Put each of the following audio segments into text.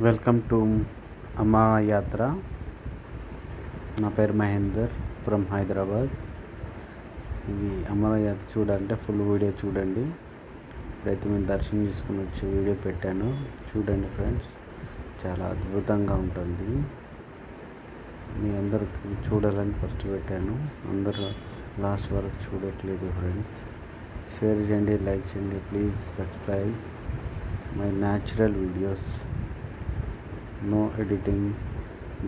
Welcome to అమర యాత్ర. నా పేరు మహేందర్ ఫ్రమ్ హైదరాబాద్. ఇది అమర యాత్ర చూడాలంటే ఫుల్ వీడియో చూడండి. ఇప్పుడైతే మేము దర్శనం చేసుకుని వచ్చి వీడియో పెట్టాను, చూడండి ఫ్రెండ్స్. చాలా అద్భుతంగా ఉంటుంది. మీ అందరికి చూడాలని ఫస్ట్ పెట్టాను, అందరూ లాస్ట్ వరకు చూడట్లేదు ఫ్రెండ్స్. షేర్ చేయండి, లైక్ చేయండి, please subscribe my natural videos. No editing,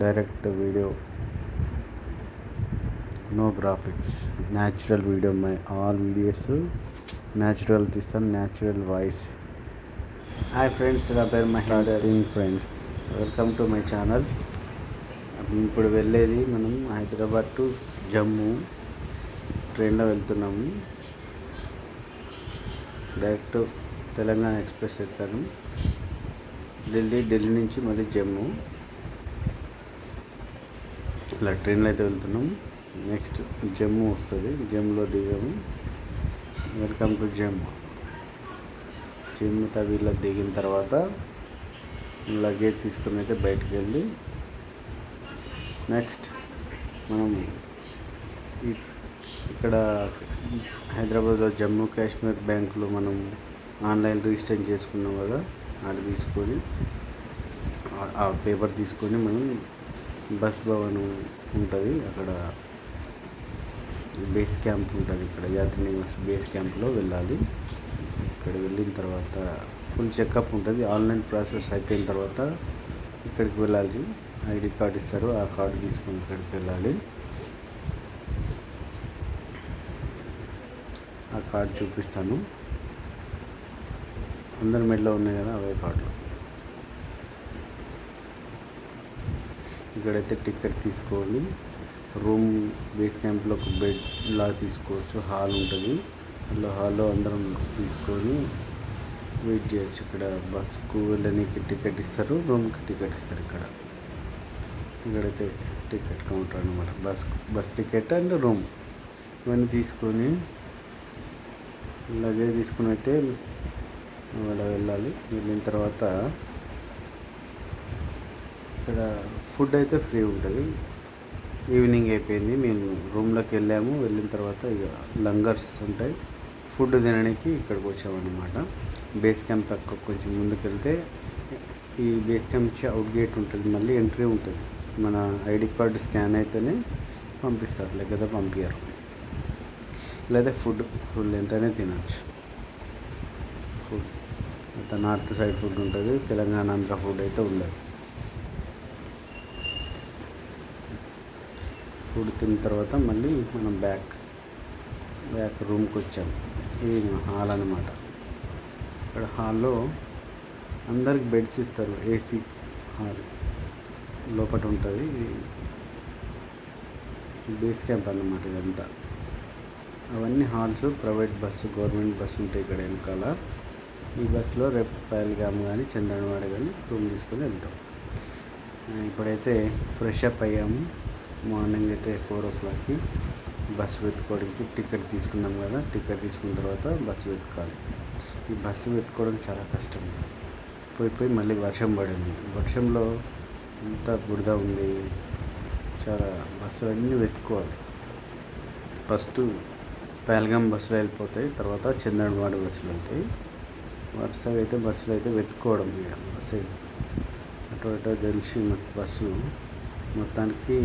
direct video, no graphics, natural video. My all videos natural తీస్తాను, natural voice. హాయ్ ఫ్రెండ్స్, నా పేరు Mahender. Friends, welcome to my channel. ఇప్పుడు వెళ్ళేది మనం హైదరాబాద్ టు జమ్మూ ట్రైన్లో వెళ్తున్నాము. డైరెక్ట్ తెలంగాణ ఎక్స్ప్రెస్ ఎక్కాను. ఢిల్లీ నుంచి మళ్ళీ జమ్మూ, ఇలా ట్రైన్లో అయితే వెళ్తున్నాం. నెక్స్ట్ జమ్మూ వస్తుంది, జమ్మూలో దిగాము. Welcome to Jammu. జమ్మూ తవీలో దిగిన తర్వాత లగేజ్ తీసుకుని అయితే బయటకు వెళ్ళి నెక్స్ట్ మనం ఇక్కడ హైదరాబాద్లో జమ్మూ కాశ్మీర్ బ్యాంకులో మనం ఆన్లైన్ రిజిస్టర్ చేసుకున్నాం కదా, అది తీసుకొని ఆ పేపర్ తీసుకొని మనం బస్ భవన్ ఉంటుంది, అక్కడ బేస్ క్యాంప్ ఉంటుంది, ఇక్కడ యాత్రి నివాస్ బేస్ క్యాంప్లో వెళ్ళాలి. ఇక్కడ వెళ్ళిన తర్వాత ఫుల్ చెకప్ ఉంటుంది. ఆన్లైన్ ప్రాసెస్ అయిపోయిన తర్వాత ఇక్కడికి వెళ్ళాలి. ఐడి కార్డు ఇస్తారు, ఆ కార్డు తీసుకొని ఇక్కడికి వెళ్ళాలి. ఆ కార్డు చూపిస్తాను. అందరి మెడలో ఉన్నాయి కదా అవే కార్డులు. ఇక్కడైతే టికెట్ తీసుకొని రూమ్ బేస్ క్యాంప్లో ఒక బెడ్ లా తీసుకోవచ్చు. హాల్ ఉంటుంది, అలా హాల్లో అందరం తీసుకొని వెయిట్ చేయొచ్చు. ఇక్కడ బస్కు వెళ్ళడానికి టికెట్ ఇస్తారు, రూమ్కి టికెట్ ఇస్తారు. ఇక్కడైతే టికెట్ కౌంటర్ అనమాట. బస్ టికెట్ అండ్ రూమ్ ఇవన్నీ తీసుకొని లగేజ్ తీసుకుని అయితే అలా వెళ్ళాలి. వెళ్ళిన తర్వాత ఇక్కడ ఫుడ్ అయితే ఫ్రీ ఉంటుంది. ఈవినింగ్ అయిపోయింది, మేము రూమ్లోకి వెళ్ళాము. వెళ్ళిన తర్వాత ఇక లంగర్స్ ఉంటాయి, ఫుడ్ తినడానికి ఇక్కడికి వచ్చామన్నమాట. బేస్ క్యాంప్ పక్క కొంచెం ముందుకు వెళ్తే ఈ బేస్ క్యాంప్ నుంచి అవుట్ గేట్ ఉంటుంది, మళ్ళీ ఎంట్రీ ఉంటుంది. మన ఐడి కార్డు స్కాన్ అయితేనే పంపిస్తారు, లేకపోతే పంపించారు. లేదా ఫుడ్ ఎంతనే తినచ్చు. ఫుడ్ అయితే నార్త్ సైడ్ ఫుడ్ ఉంటుంది, తెలంగాణ ఆంధ్ర ఫుడ్ అయితే ఉండదు. ఫుడ్ తిన్న తర్వాత మళ్ళీ మనం బ్యాక్ రూమ్కి వచ్చాము. ఇది హాల్ అనమాట. ఇక్కడ హాల్లో అందరికి బెడ్స్ ఇస్తారు. ఏసీ హాల్ లోపల ఉంటుంది. బేస్ క్యాంప్ అన్నమాట ఇదంతా. అవన్నీ halls private bus, government bus ఉంటాయి ఇక్కడ వెనకాల. ఈ బస్సులో రేపు పహల్గామ్ కానీ చంద్రవాడ కానీ రూమ్ తీసుకొని వెళ్తాం. ఇప్పుడైతే ఫ్రెష్ అప్ అయ్యాము. మార్నింగ్ అయితే 4 o'clockకి బస్సు వెతుక్కోవడానికి టికెట్ తీసుకున్నాం కదా. టికెట్ తీసుకున్న తర్వాత బస్సు వెతకాలి. ఈ బస్సు వెతుక్కోవడం చాలా కష్టం. పోయి మళ్ళీ వర్షం పడింది. వర్షంలో అంత బురద ఉంది, చాలా బస్సులు అన్నీ వెతుక్కోవాలి. ఫస్ట్ పహల్గామ్ బస్సులు వెళ్ళిపోతాయి, తర్వాత చంద్రవాడ బస్సులు వెళ్తాయి. వరుసగా అయితే బస్సులు అయితే వెతుక్కోవడం. బస్సు అటు తెలిసి బస్సు మొత్తానికి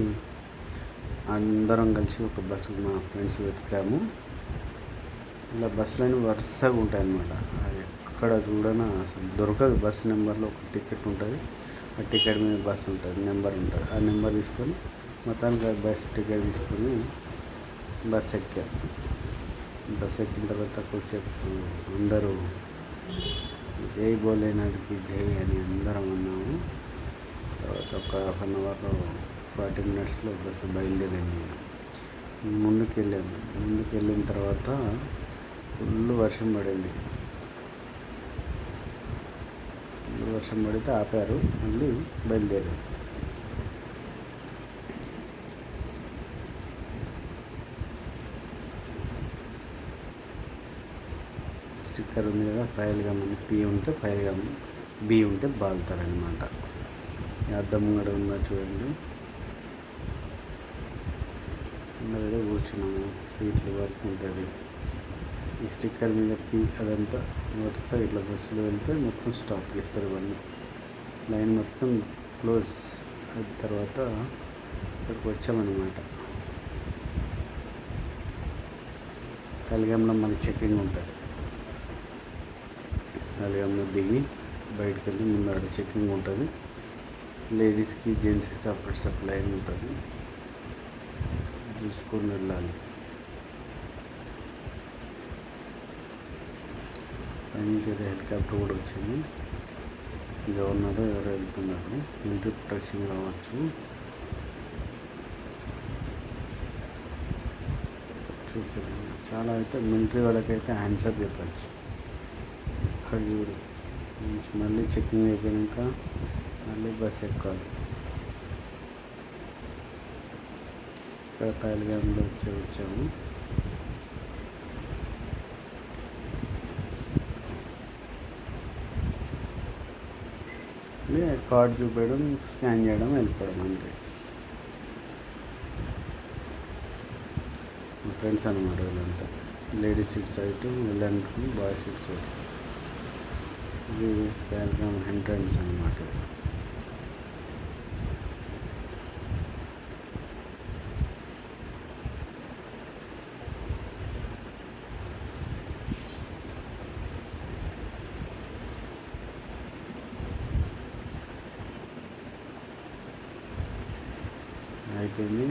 అందరం కలిసి ఒక బస్సు మా ఫ్రెండ్స్ వెతికాము. ఇలా బస్సులన్నీ వరుసగా ఉంటాయన్నమాట. అది ఎక్కడ చూడనా అసలు దొరకదు. బస్సు నెంబర్లో ఒక టికెట్ ఉంటుంది, ఆ టికెట్ మీద బస్సు ఉంటుంది, నెంబర్ ఉంటుంది. ఆ నెంబర్ తీసుకొని మొత్తానికి బస్ టికెట్ తీసుకొని బస్ ఎక్కాం. బస్ ఎక్కిన తర్వాత కొద్దిసేపు అందరూ జై భోలేనాథ్కి జై అని అందరం అన్నాము. తర్వాత ఒక 1/2 అవర్లో 40 minutesలో బస్సు బయలుదేరింది. ముందుకు వెళ్ళిన తర్వాత ఫుల్ వర్షం పడింది. వర్షం పడితే ఆపారు, మళ్ళీ బయలుదేరింది. స్టిక్కర్ ఉంది కదా, పహల్గామ్ అని పి ఉంటే పహల్గామ్, బి ఉంటే బాల్తారనమాట. ఈ అద్దం ముంగడ ఉందా చూడండి, అందరూ ఏదో కూర్చున్నాము, సీట్లు వర్క్ ఉంటుంది. ఈ స్టిక్కర్ మీద అదంతా నోటిస్తే ఇట్లా బస్సులో వెళ్తే మొత్తం స్టాప్ చేస్తారు. ఇవన్నీ లైన్ మొత్తం క్లోజ్ అయిన తర్వాత ఇక్కడికి వచ్చామన్నమాట. కలిగంలో మళ్ళీ చెక్కింగ్ ఉంటుంది. కలిగంలో దిగి బయటకు వెళ్ళి ముందు చెక్కింగ్ ఉంటుంది. లేడీస్కి జెంట్స్కి సపరేట్ లైన్ ఉంటుంది, చూసుకొని వెళ్ళాలి. పైనుంచి అయితే హెలికాప్టర్ కూడా వచ్చింది. గవర్నర్ ఎవరు వెళ్తున్నారు, మిలిటరీ ప్రొటెక్షన్ కావచ్చు. చూసారు చాలా అయితే మిలిటరీ వాళ్ళకైతే హ్యాండ్సప్ చెప్పచ్చు. ఇక్కడ చూడు మళ్ళీ చెక్కింగ్ అయిపోయాక మళ్ళీ బస్ ఎక్కాలి. ఇక్కడ పైల్గామ్లో వచ్చాము. కార్డ్ చూపించడం, స్కాన్ చేయడం, వెళ్ళిపోవడం అంతే. మా ఫ్రెండ్స్ అన్నమాట వీళ్ళంతా. లేడీస్ సీట్ సైడ్ వెళ్ళాలనుకుని బాయ్ సీట్ సైడ్. ఇది పహల్గామ్ ఎంట్రన్స్ అన్నమాట. అయిపోయింది.